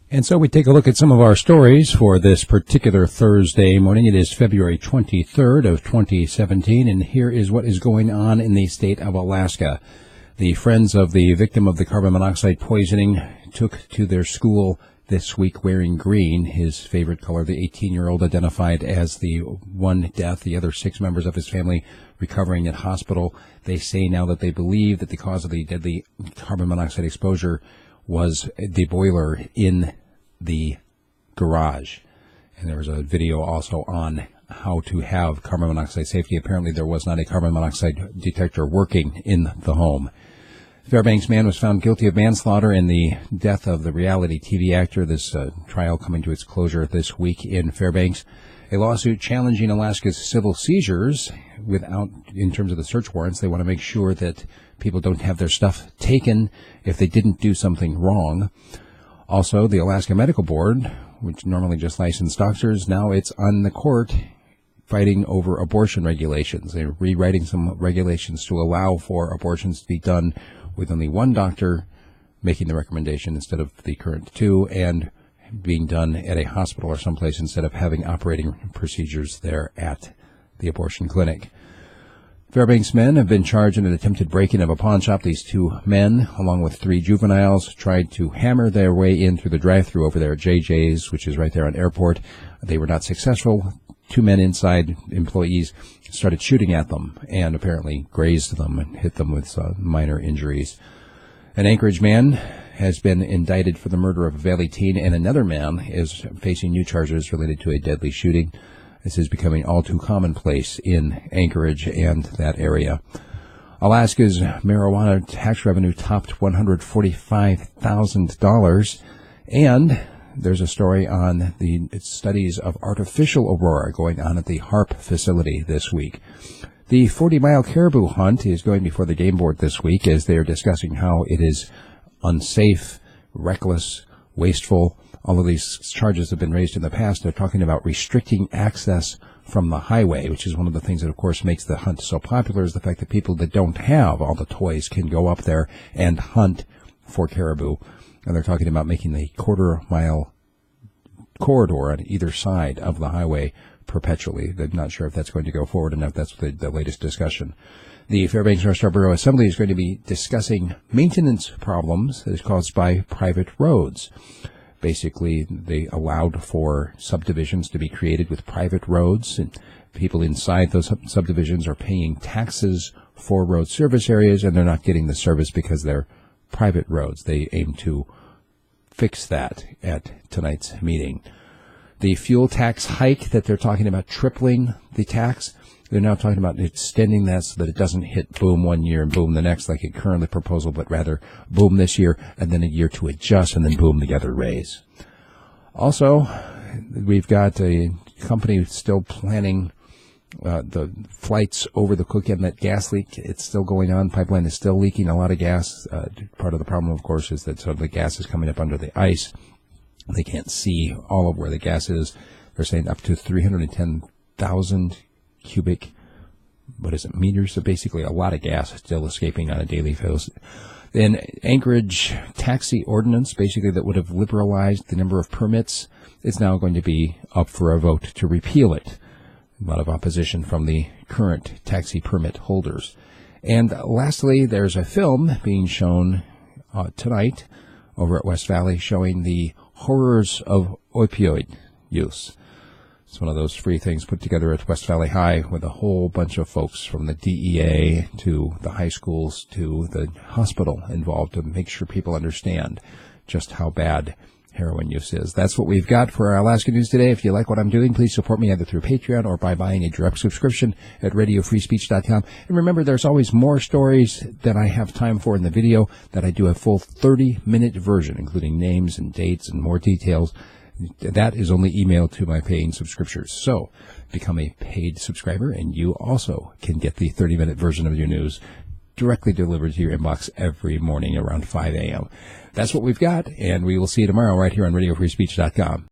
And so we take a look at some of our stories for this particular Thursday morning. It is February 23rd of 2017, and here is what is going on in the state of Alaska. The friends of the victim of the carbon monoxide poisoning took to their school this week wearing green, his favorite color. The 18-year-old identified as the one death, the other 6 members of his family recovering at hospital. They say now that they believe that the cause of the deadly carbon monoxide exposure was the boiler in the garage. And there was a video also on how to have carbon monoxide safety. Apparently there was not a carbon monoxide detector working in the home. Fairbanks man was found guilty of manslaughter in the death of the reality TV actor. This trial coming to its closure this week in Fairbanks. A lawsuit challenging Alaska's civil seizures in terms of the search warrants. They want to make sure that people don't have their stuff taken if they didn't do something wrong. Also, the Alaska Medical Board, which normally just licensed doctors, now it's on the court fighting over abortion regulations. They're rewriting some regulations to allow for abortions to be done with only one doctor making the recommendation instead of the current 2, and being done at a hospital or someplace instead of having operating procedures there at the abortion clinic. Fairbanks men have been charged in an attempted break-in of a pawn shop. These 2 men, along with 3 juveniles, tried to hammer their way in through the drive-thru over there at JJ's, which is right there on Airport. They were not successful. 2 men inside, employees, started shooting at them and apparently grazed them and hit them with minor injuries. An Anchorage man has been indicted for the murder of a Valley teen, and another man is facing new charges related to a deadly shooting. This is becoming all too commonplace in Anchorage and that area. Alaska's marijuana tax revenue topped $145,000, and there's a story on the studies of artificial aurora going on at the HARP facility this week. The 40-mile caribou hunt is going before the game board this week as they are discussing how it is unsafe, reckless, wasteful. All of these charges have been raised in the past. They're talking about restricting access from the highway, which is one of the things that, of course, makes the hunt so popular, is the fact that people that don't have all the toys can go up there and hunt for caribou. And they're talking about making the quarter-mile corridor on either side of the highway perpetually. They're not sure if that's going to go forward enough. That's the latest discussion. The Fairbanks North Star Borough Assembly is going to be discussing maintenance problems that is caused by private roads. Basically, they allowed for subdivisions to be created with private roads, and people inside those subdivisions are paying taxes for road service areas, and they're not getting the service because they're private roads. They aim to fix that at tonight's meeting. The fuel tax hike that they're talking about, tripling the tax, they're now talking about extending that so that it doesn't hit boom one year and boom the next like it currently proposal, but rather boom this year and then a year to adjust and then boom the other raise. Also, we've got a company still planning the flights over the Cook Inlet gas leak. It's still going on. Pipeline is still leaking a lot of gas. Part of the problem, of course, is that some of the gas is coming up under the ice. They can't see all of where the gas is. They're saying up to 310,000 cubic, meters? So basically a lot of gas still escaping on a daily basis. Then Anchorage taxi ordinance, basically that would have liberalized the number of permits, is now going to be up for a vote to repeal it. A lot of opposition from the current taxi permit holders. And lastly, there's a film being shown tonight over at West Valley showing the horrors of opioid use. It's one of those free things put together at West Valley High with a whole bunch of folks from the DEA to the high schools to the hospital involved to make sure people understand just how bad heroin use is. That's what we've got for our Alaska News today. If you like what I'm doing, please support me either through Patreon or by buying a direct subscription at radiofreespeech.com. And remember, there's always more stories that I have time for in the video that I do a full 30-minute version, including names and dates and more details. That is only emailed to my paying subscribers. So become a paid subscriber, and you also can get the 30-minute version of your news directly delivered to your inbox every morning around 5 a.m. That's what we've got, and we will see you tomorrow right here on radiofreespeech.com.